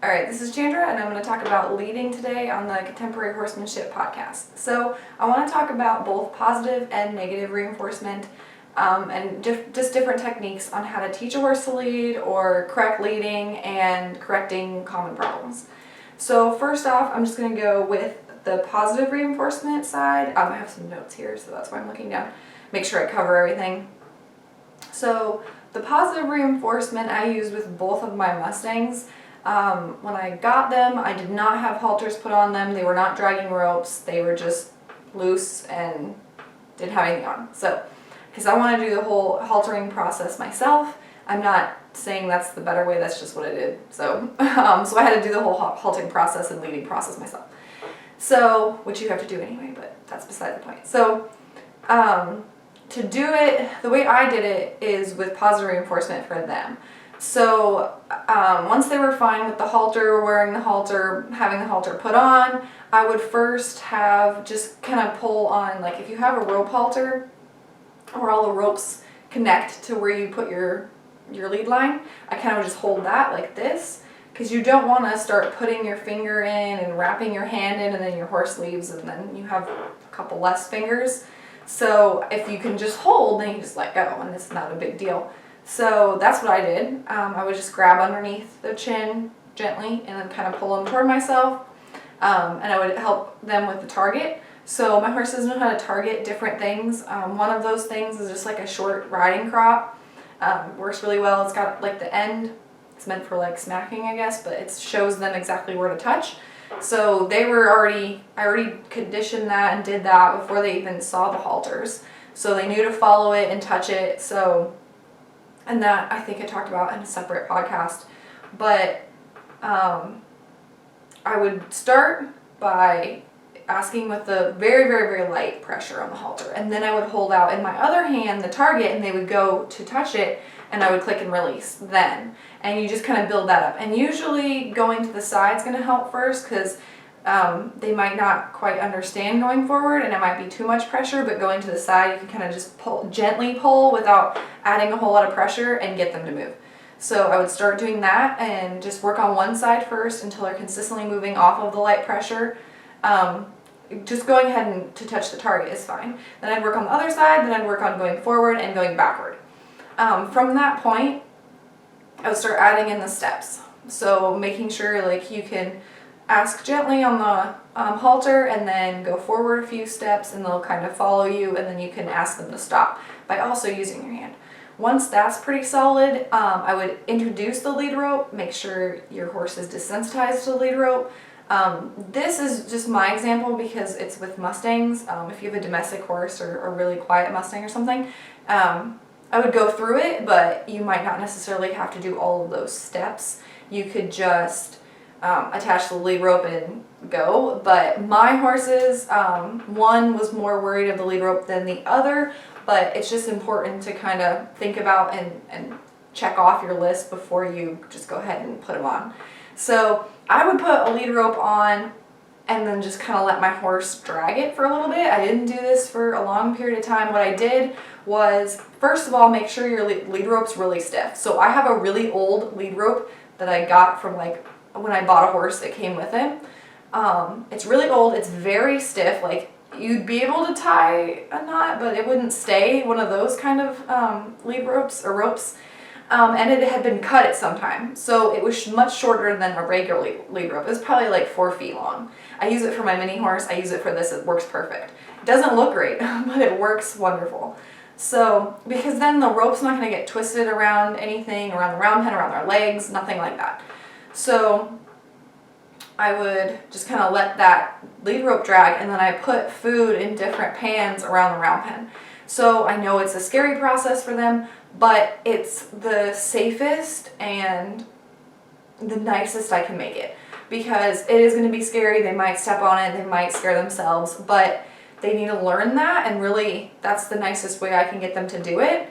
Alright, this is Chandra, and I'm going to talk about leading today on the Contemporary Horsemanship podcast. So I want to talk about both positive and negative reinforcement and just different techniques on how to teach a horse to lead or correct leading and correcting common problems. So first off, I'm just going to go with the positive reinforcement side. I have some notes here, so that's why I'm looking down. Make sure I cover everything. So the positive reinforcement I use with both of my Mustangs. When I got them, I did not have halters put on them. They were not dragging ropes. They were just loose and didn't have anything on. So, because I want to do the whole haltering process myself. I'm not saying that's the better way. That's just what I did. So, so I had to do the whole haltering process and leading process myself. So, which you have to do anyway, but that's beside the point. So, to do it, the way I did it is with positive reinforcement for them. So once they were fine with the halter, wearing the halter, having the halter put on, I would first have just kind of pull on, like if you have a rope halter where all the ropes connect to where you put your lead line, I kind of just hold that like this, because you don't want to start putting your finger in and wrapping your hand in and then your horse leaves and then you have a couple less fingers. So if you can just hold, then you just let go and it's not a big deal. So that's what I did. I would just grab underneath the chin gently and then kind of pull them toward myself. And I would help them with the target. So my horses know how to target different things. One of those things is just like a short riding crop. Works really well. It's got like the end. It's meant for like smacking, I guess, but it shows them exactly where to touch. So I already conditioned that and did that before they even saw the halters. So they knew to follow it and touch it. And that I think I talked about in a separate podcast. But I would start by asking with the very, very, very light pressure on the halter. And then I would hold out in my other hand the target and they would go to touch it and I would click and release then. And you just kind of build that up. And usually going to the side is going to help first because they might not quite understand going forward and it might be too much pressure, but going to the side you can kind of just gently pull without adding a whole lot of pressure and get them to move. So I would start doing that and just work on one side first until they're consistently moving off of the light pressure. Just going ahead and to touch the target is fine. Then I'd work on the other side, then I'd work on going forward and going backward. From that point, I would start adding in the steps. So making sure like you can ask gently on the halter and then go forward a few steps and they'll kind of follow you and then you can ask them to stop by also using your hand. Once that's pretty solid, I would introduce the lead rope, make sure your horse is desensitized to the lead rope. This is just my example because it's with Mustangs. If you have a domestic horse or a really quiet Mustang or something, I would go through it, but you might not necessarily have to do all of those steps. You could just attach the lead rope and go. But my horses, one was more worried of the lead rope than the other, but it's just important to kind of think about and check off your list before you just go ahead and put them on. So I would put a lead rope on and then just kind of let my horse drag it for a little bit. I didn't do this for a long period of time. What I did was, first of all, make sure your lead rope's really stiff. So I have a really old lead rope that I got from like when I bought a horse that came with it. It's really old, it's very stiff, like you'd be able to tie a knot, but it wouldn't stay, one of those kind of lead ropes or ropes. And it had been cut at some time, so it was much shorter than a regular lead rope. It was probably like 4 feet long. I use it for my mini horse, I use it for this, it works perfect. It doesn't look great, but it works wonderful. So, because then the rope's not going to get twisted around anything, around the round pen, around their legs, nothing like that. So I would just kind of let that lead rope drag and then I put food in different pans around the round pen. So I know it's a scary process for them, but it's the safest and the nicest I can make it. Because it is going to be scary, they might step on it, they might scare themselves, but they need to learn that and really that's the nicest way I can get them to do it.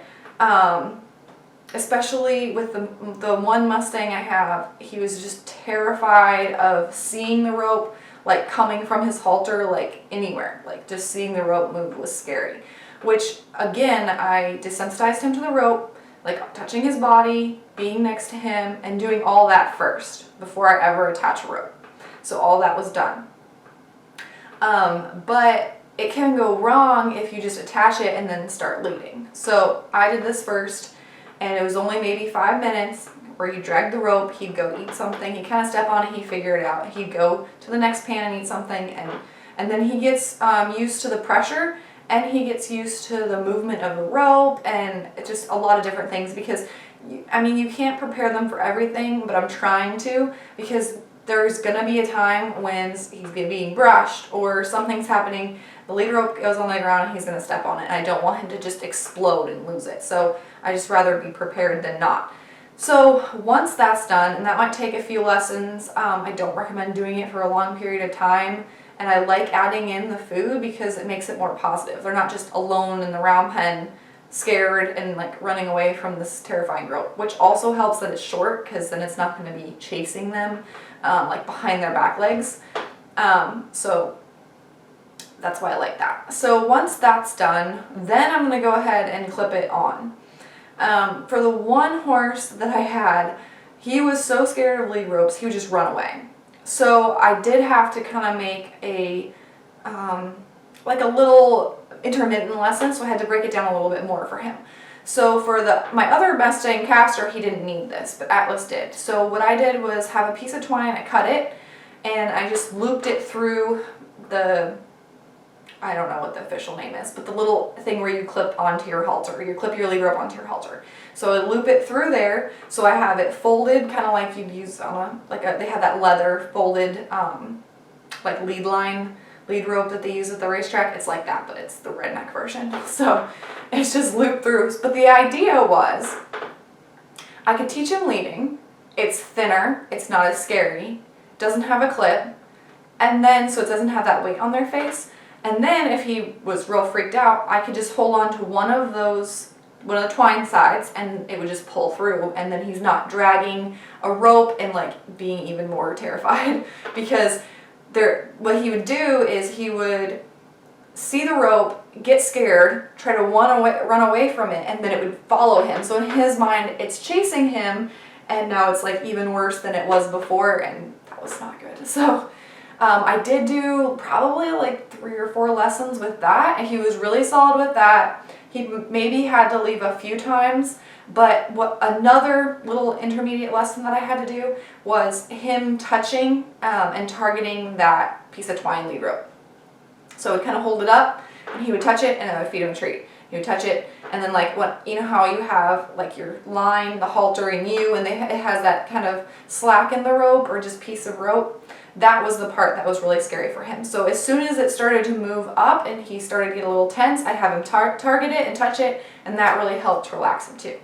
Especially with the one Mustang I have, he was just terrified of seeing the rope like coming from his halter like anywhere. Like just seeing the rope move was scary. Which again, I desensitized him to the rope, like touching his body, being next to him, and doing all that first before I ever attach a rope. So all that was done. But it can go wrong if you just attach it and then start leading. So I did this first, and it was only maybe 5 minutes where you drag the rope, he'd go eat something, he'd kind of step on it, he'd figure it out. He'd go to the next pan and eat something, and then he gets used to the pressure, and he gets used to the movement of the rope, and just a lot of different things, because, you can't prepare them for everything, but I'm trying to, because there's going to be a time when he's being brushed or something's happening, the lead rope goes on the ground, and he's going to step on it, and I don't want him to just explode and lose it. So I just rather be prepared than not. So once that's done, and that might take a few lessons, I don't recommend doing it for a long period of time, and I like adding in the food because it makes it more positive. They're not just alone in the round pen, scared and like running away from this terrifying rope, which also helps that it's short, because then it's not going to be chasing them like behind their back legs. So that's why I like that. So once that's done, then I'm going to go ahead and clip it on. For the one horse that I had, he was so scared of lead ropes, he would just run away. So I did have to kind of make a like a little intermittent lesson, so I had to break it down a little bit more for him. So for my other Mustang caster, he didn't need this, but Atlas did. So what I did was have a piece of twine, I cut it, and I just looped it through the, I don't know what the official name is, but the little thing where you clip onto your halter, or you clip your lead rope onto your halter. So I loop it through there, so I have it folded, kind of like you'd use on they have that leather folded, like lead rope that they use at the racetrack. It's like that, but it's the redneck version. So it's just looped through. But the idea was, I could teach him leading. It's thinner, it's not as scary, doesn't have a clip, and then, so it doesn't have that weight on their face. And then if he was real freaked out, I could just hold on to one of the twine sides, and it would just pull through, and then he's not dragging a rope and like being even more terrified. Because what he would do is he would see the rope, get scared, try to run away from it, and then it would follow him. So in his mind, it's chasing him, and now it's like even worse than it was before, and that was not good. So I did do probably like 3 or 4 lessons with that, and he was really solid with that. He maybe had to leave a few times, but another little intermediate lesson that I had to do was him touching and targeting that piece of twine lead rope. So I would kind of hold it up, and he would touch it, and I would feed him a treat. He would touch it, and then like how you have like your line, the halter, and it has that kind of slack in the rope or just piece of rope. That was the part that was really scary for him. So as soon as it started to move up and he started to get a little tense, I'd have him target it and touch it, and that really helped relax him too.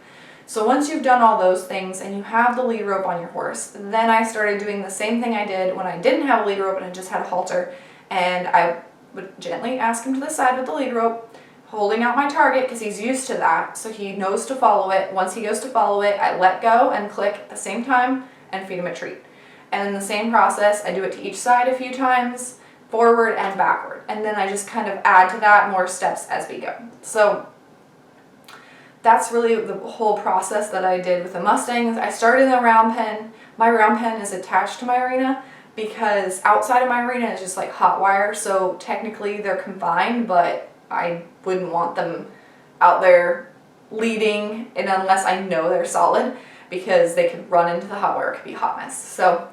So once you've done all those things and you have the lead rope on your horse, then I started doing the same thing I did when I didn't have a lead rope and I just had a halter, and I would gently ask him to the side with the lead rope, holding out my target because he's used to that, so he knows to follow it. Once he goes to follow it, I let go and click at the same time and feed him a treat. And in the same process, I do it to each side a few times, forward and backward. And then I just kind of add to that more steps as we go. So that's really the whole process that I did with the Mustangs. I started in the round pen. My round pen is attached to my arena because outside of my arena is just like hot wire. So technically they're confined, but I wouldn't want them out there leading, and unless I know they're solid, because they could run into the hot wire, it could be a hot mess. So,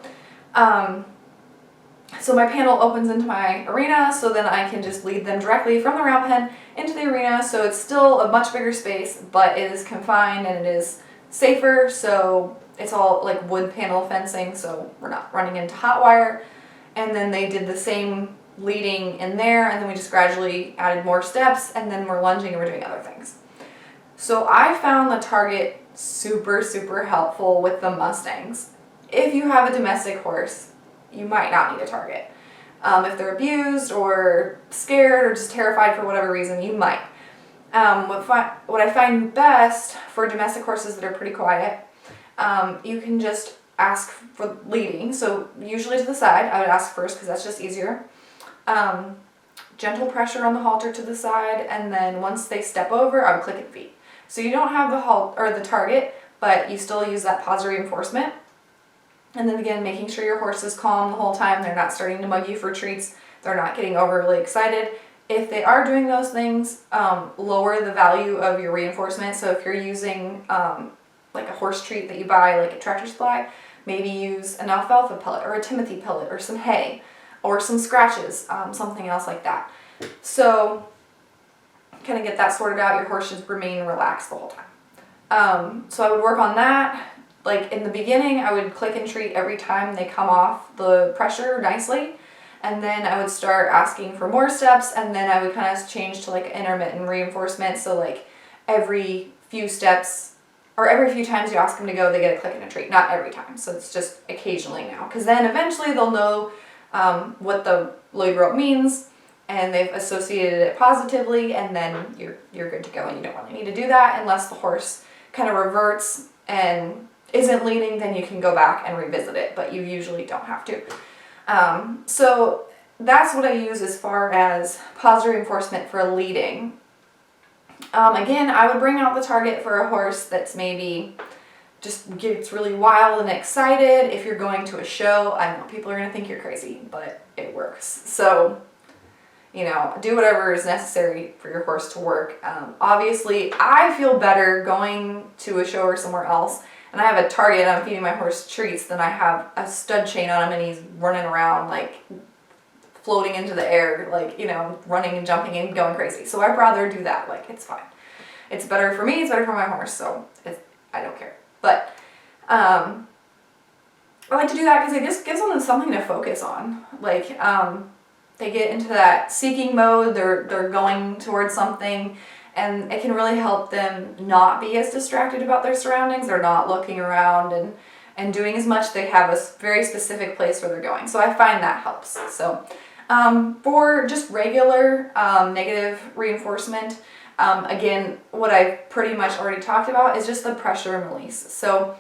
so my panel opens into my arena, so then I can just lead them directly from the round pen into the arena. So it's still a much bigger space, but it is confined and it is safer. So it's all like wood panel fencing, so we're not running into hot wire. And then they did the same leading in there, and then we just gradually added more steps, and then we're lunging and we're doing other things. So I found the target super, super helpful with the Mustangs. If you have a domestic horse, you might not need a target. If they're abused or scared or just terrified for whatever reason, you might. What I find best for domestic horses that are pretty quiet, you can just ask for leading. So usually to the side, I would ask first because that's just easier. Gentle pressure on the halter to the side, and then once they step over, I would click and feed. So you don't have the halt or the target, but you still use that positive reinforcement. And then again, making sure your horse is calm the whole time. They're not starting to mug you for treats. They're not getting overly excited. If they are doing those things, lower the value of your reinforcement. So if you're using like a horse treat that you buy, like a Tractor Supply, maybe use an alfalfa pellet or a Timothy pellet or some hay or some scratches, something else like that. So kind of get that sorted out. Your horse should remain relaxed the whole time. So I would work on that. Like in the beginning, I would click and treat every time they come off the pressure nicely. And then I would start asking for more steps, and then I would kind of change to like intermittent reinforcement. So like every few steps or every few times you ask them to go, they get a click and a treat. Not every time. So it's just occasionally now. Because then eventually they'll know what the lead rope means, and they've associated it positively, and then you're good to go, and you don't really need to do that unless the horse kind of reverts and isn't leading. Then you can go back and revisit it, but you usually don't have to. So that's what I use as far as positive reinforcement for leading. Again, I would bring out the target for a horse that's maybe just gets really wild and excited. If you're going to a show, I know people are going to think you're crazy, but it works. So, you know, do whatever is necessary for your horse to work. Obviously, I feel better going to a show or somewhere else and I have a target and I'm feeding my horse treats, then I have a stud chain on him and he's running around like floating into the air, like, you know, running and jumping and going crazy. So I'd rather do that. Like, it's fine. It's better for me, it's better for my horse, so I don't care. But I like to do that because it just gives them something to focus on. Like, they get into that seeking mode, they're going towards something, and it can really help them not be as distracted about their surroundings. They're not looking around and doing as much. They have a very specific place where they're going. So I find that helps. So for just regular negative reinforcement, again, what I've pretty much already talked about is just the pressure and release. So,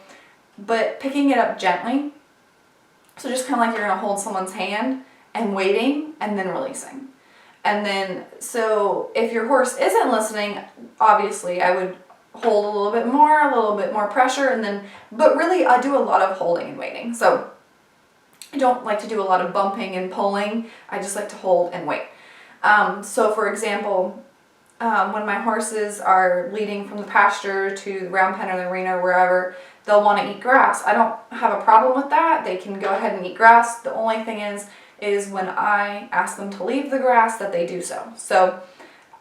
but picking it up gently. So just kind of like you're going to hold someone's hand and waiting and then releasing. And then, so if your horse isn't listening, obviously I would hold a little bit more pressure, and then, but really I do a lot of holding and waiting. So I don't like to do a lot of bumping and pulling. I just like to hold and wait. So for example, when my horses are leading from the pasture to the round pen or the arena or wherever, they'll want to eat grass. I don't have a problem with that. They can go ahead and eat grass. The only thing is when I ask them to leave the grass that they do so. So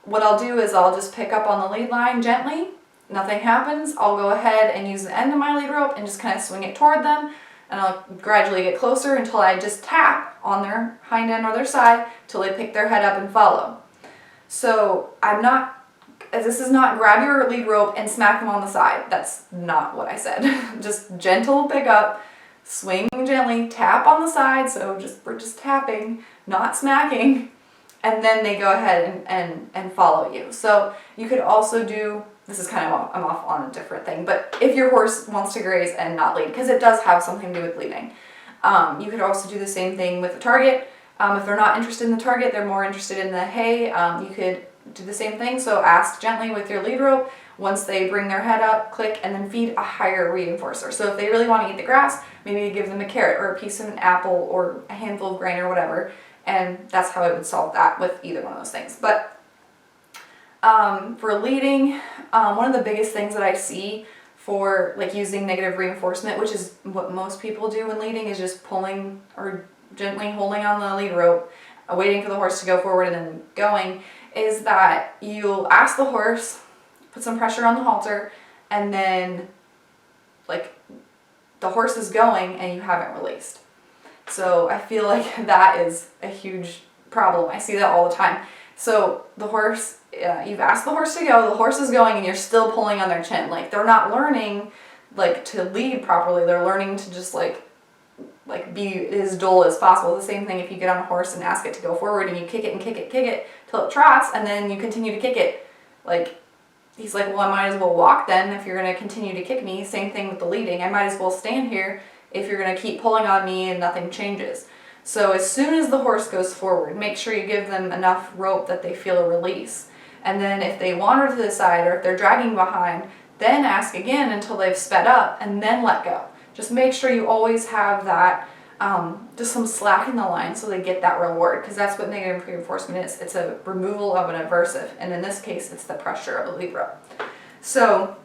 what I'll do is I'll just pick up on the lead line gently. Nothing happens. I'll go ahead and use the end of my lead rope and just kind of swing it toward them. And I'll gradually get closer until I just tap on their hind end or their side till they pick their head up and follow. So this is not grab your lead rope and smack them on the side. That's not what I said. Just gentle pick up, swing gently, tap on the side. So we're just tapping, not smacking. And then they go ahead and follow you. So you could also do, this is kind of, I'm off on a different thing, but if your horse wants to graze and not lead, because it does have something to do with leading, you could also do the same thing with the target. If they're not interested in the target, they're more interested in the hay, you could do the same thing. So ask gently with your lead rope. Once they bring their head up, click, and then feed a higher reinforcer. So if they really want to eat the grass, maybe you give them a carrot or a piece of an apple or a handful of grain or whatever. And that's how I would solve that with either one of those things. But for leading, one of the biggest things that I see for like using negative reinforcement, which is what most people do when leading, is just pulling or gently holding on the lead rope, waiting for the horse to go forward and then going, is that you'll ask the horse, put some pressure on the halter, and then like the horse is going and you haven't released. So I feel like that is a huge problem. I see that all the time. So the horse, you've asked the horse to go, the horse is going, and you're still pulling on their chin. Like they're not learning like to lead properly. They're learning to just like be as dull as possible. The same thing if you get on a horse and ask it to go forward and you kick it and kick it till it trots, and then you continue to kick it. Like he's like, well, I might as well walk then if you're going to continue to kick me. Same thing with the leading. I might as well stand here if you're going to keep pulling on me and nothing changes. So as soon as the horse goes forward, make sure you give them enough rope that they feel a release. And then if they wander to the side or if they're dragging behind, then ask again until they've sped up and then let go. Just make sure you always have that, just some slack in the line so they get that reward, because that's what negative reinforcement is. It's a removal of an aversive, and in this case, it's the pressure of the lead rope. So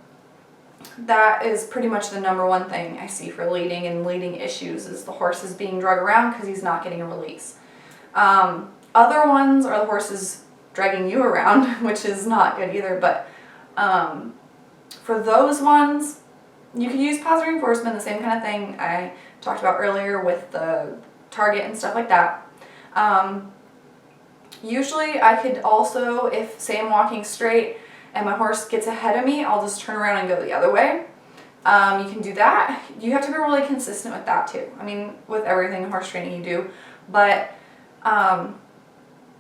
that is pretty much the number one thing I see for leading and leading issues, is the horse is being dragged around because he's not getting a release. Other ones are the horses dragging you around, which is not good either, but for those ones, you could use positive reinforcement, the same kind of thing I talked about earlier with the target and stuff like that. Usually I could also, if say I'm walking straight and my horse gets ahead of me, I'll just turn around and go the other way. You can do that. You have to be really consistent with that too. I mean, with everything horse training you do, but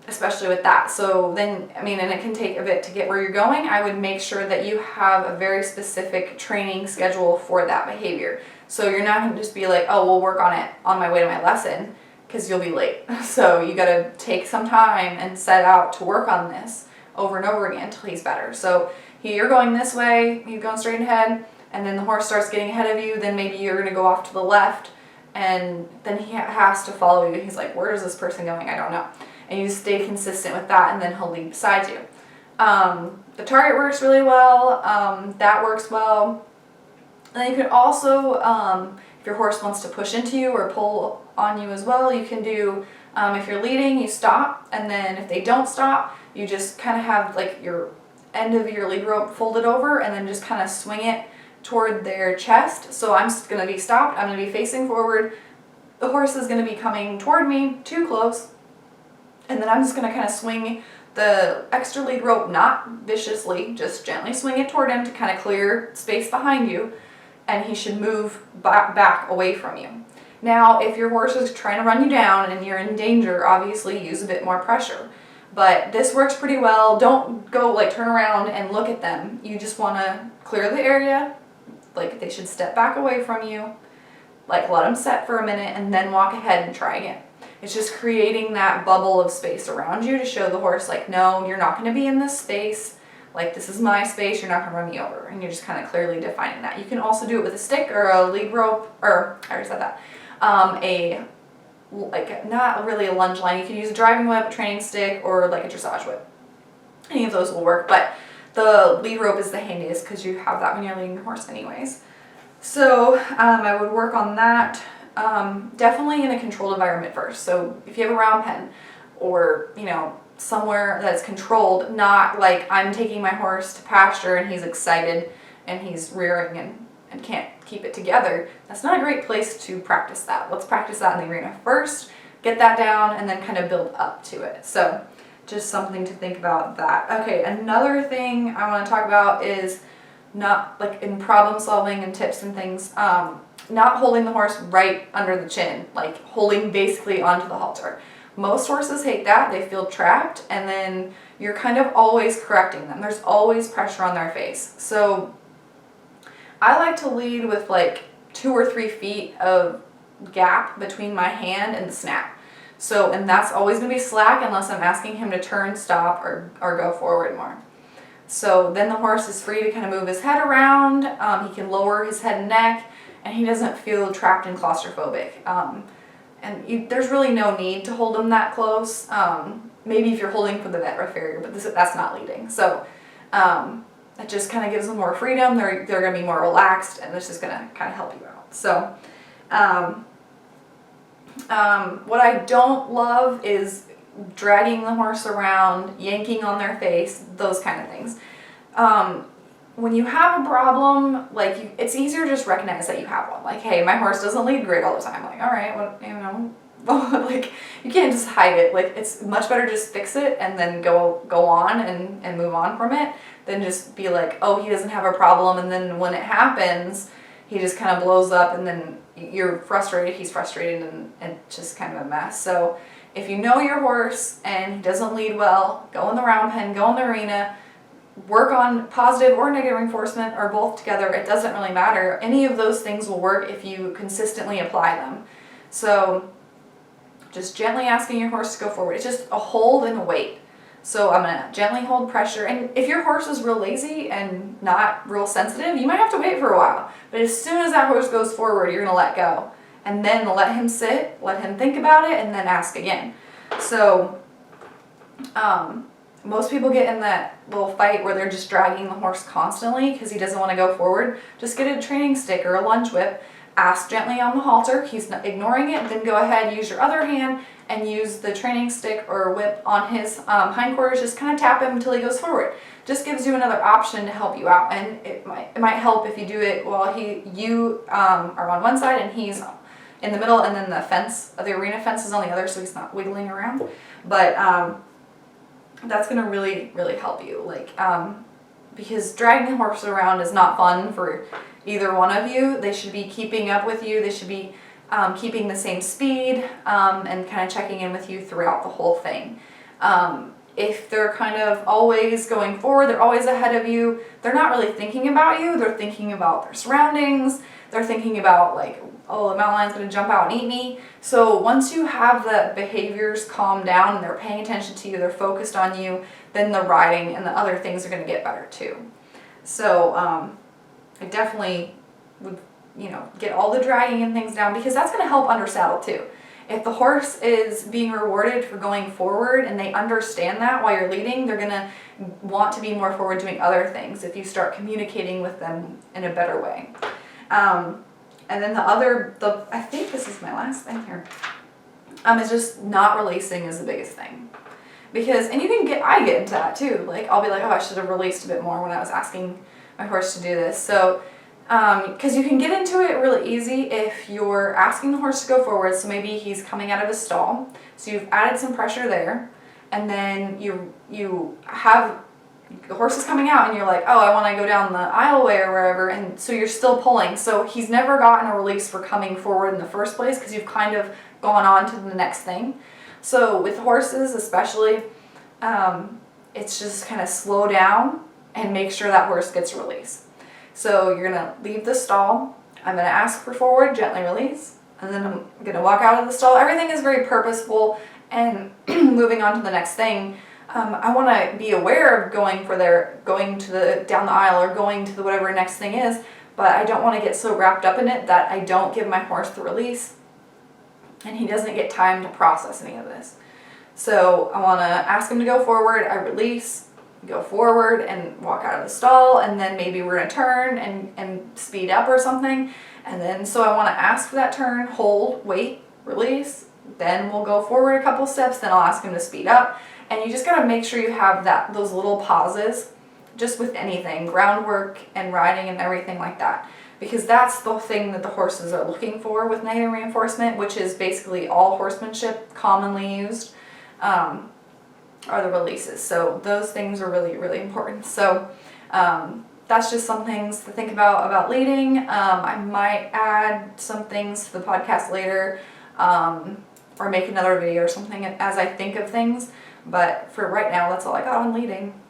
especially with that. So then, I mean, and it can take a bit to get where you're going. I would make sure that you have a very specific training schedule for that behavior. So you're not going to just be like, oh, we'll work on it on my way to my lesson, because you'll be late. So you got to take some time and set out to work on this over and over again until he's better. So you're going this way, you're going straight ahead, and then the horse starts getting ahead of you, then maybe you're going to go off to the left, and then he has to follow you. He's like, where is this person going? I don't know. And you stay consistent with that, and then he'll lead beside you. The target works really well. That works well. And then you can also, if your horse wants to push into you or pull on you as well, you can do, if you're leading, you stop, and then if they don't stop, you just kind of have like your end of your lead rope folded over, and then just kind of swing it toward their chest. So I'm just going to be stopped, I'm going to be facing forward, the horse is going to be coming toward me, too close, and then I'm just going to kind of swing the extra lead rope, not viciously, just gently swing it toward him to kind of clear space behind you, and he should move back away from you. Now, if your horse is trying to run you down and you're in danger, obviously use a bit more pressure. But this works pretty well. Don't go like turn around and look at them. You just want to clear the area, like they should step back away from you, like let them set for a minute and then walk ahead and try again. It's just creating that bubble of space around you to show the horse like, no, you're not going to be in this space. Like, this is my space, you're not going to run me over. And you're just kind of clearly defining that. You can also do it with a stick or a lead rope, or I already said that, like not really a lunge line. You can use a driving whip, a training stick, or like a dressage whip. Any of those will work, but the lead rope is the handiest because you have that when you're leading your horse anyways. So I would work on that. Definitely in a controlled environment first. So if you have a round pen or, you know, somewhere that's controlled, not like I'm taking my horse to pasture and he's excited and he's rearing and can't keep it together, that's not a great place to practice that. Let's practice that in the arena first, get that down, and then kind of build up to it. So just something to think about that. Okay, another thing I want to talk about is not like in problem solving and tips and things, not holding the horse right under the chin, like holding basically onto the halter. Most horses hate that. They feel trapped, and then you're kind of always correcting them. There's always pressure on their face. So I like to lead with like 2 or 3 feet of gap between my hand and the snap. So, and that's always going to be slack unless I'm asking him to turn, stop, or go forward more. So then the horse is free to kind of move his head around. He can lower his head and neck, and he doesn't feel trapped and claustrophobic. There's really no need to hold them that close. Maybe if you're holding for the vet or farrier, but that's not leading. So it just kind of gives them more freedom. They're going to be more relaxed, and it's just going to kind of help you out. So what I don't love is dragging the horse around, yanking on their face, those kind of things. When you have a problem, like it's easier to just recognize that you have one. Like, hey, my horse doesn't lead great all the time. Like, all right, what, you know, like you can't just hide it. Like, it's much better just fix it and then go on and move on from it than just be like, oh, he doesn't have a problem, and then when it happens, he just kind of blows up, and then you're frustrated, he's frustrated, and it's just kind of a mess. So if you know your horse and he doesn't lead well, go in the round pen, go in the arena, work on positive or negative reinforcement or both together. It doesn't really matter. Any of those things will work if you consistently apply them. So just gently asking your horse to go forward. It's just a hold and a wait. So I'm going to gently hold pressure. And if your horse is real lazy and not real sensitive, you might have to wait for a while. But as soon as that horse goes forward, you're going to let go. And then let him sit, let him think about it, and then ask again. So most people get in that little fight where they're just dragging the horse constantly because he doesn't want to go forward. Just get a training stick or a lunge whip. Ask gently on the halter. He's not ignoring it. Then go ahead, use your other hand, and use the training stick or whip on his hindquarters. Just kind of tap him until he goes forward. Just gives you another option to help you out, and it might help if you do it while you are on one side and he's in the middle, and then the arena fence is on the other, so he's not wiggling around. But that's gonna really, really help you, because dragging the horse around is not fun for either one of you. They should be keeping up with you. They should be keeping the same speed and kind of checking in with you throughout the whole thing. If they're kind of always going forward, they're always ahead of you, they're not really thinking about you. They're thinking about their surroundings. They're thinking about oh, the mountain lion's going to jump out and eat me. So once you have the behaviors calm down and they're paying attention to you, they're focused on you, then the riding and the other things are going to get better too. So I definitely would, get all the dragging and things down, because that's going to help under saddle too. If the horse is being rewarded for going forward and they understand that while you're leading, they're going to want to be more forward doing other things if you start communicating with them in a better way. And then I think this is my last thing here, is just not releasing is the biggest thing. Because, and I get into that too. I'll be like, oh, I should have released a bit more when I was asking my horse to do this. So, because you can get into it really easy if you're asking the horse to go forward. So maybe he's coming out of his stall. So you've added some pressure there. And then you have, the horse is coming out and you're like, oh, I want to go down the aisleway or wherever. And so you're still pulling. So he's never gotten a release for coming forward in the first place because you've kind of gone on to the next thing. So with horses especially, it's just kind of slow down and make sure that horse gets released. So you're going to leave the stall. I'm going to ask for forward, gently release. And then I'm going to walk out of the stall. Everything is very purposeful and moving on to the next thing. I want to be aware of going to down the aisle or going to the whatever next thing is, but I don't want to get so wrapped up in it that I don't give my horse the release and he doesn't get time to process any of this. So I want to ask him to go forward, I release, go forward and walk out of the stall, and then maybe we're going to turn and speed up or something. And then so I want to ask for that turn, hold, wait, release, then we'll go forward a couple steps, then I'll ask him to speed up. And you just got to make sure you have those little pauses just with anything, groundwork and riding and everything like that. Because that's the thing that the horses are looking for with negative reinforcement, which is basically all horsemanship commonly used, are the releases. So those things are really, really important. So that's just some things to think about leading. I might add some things to the podcast later, or make another video or something as I think of things. But for right now, that's all I got on leading.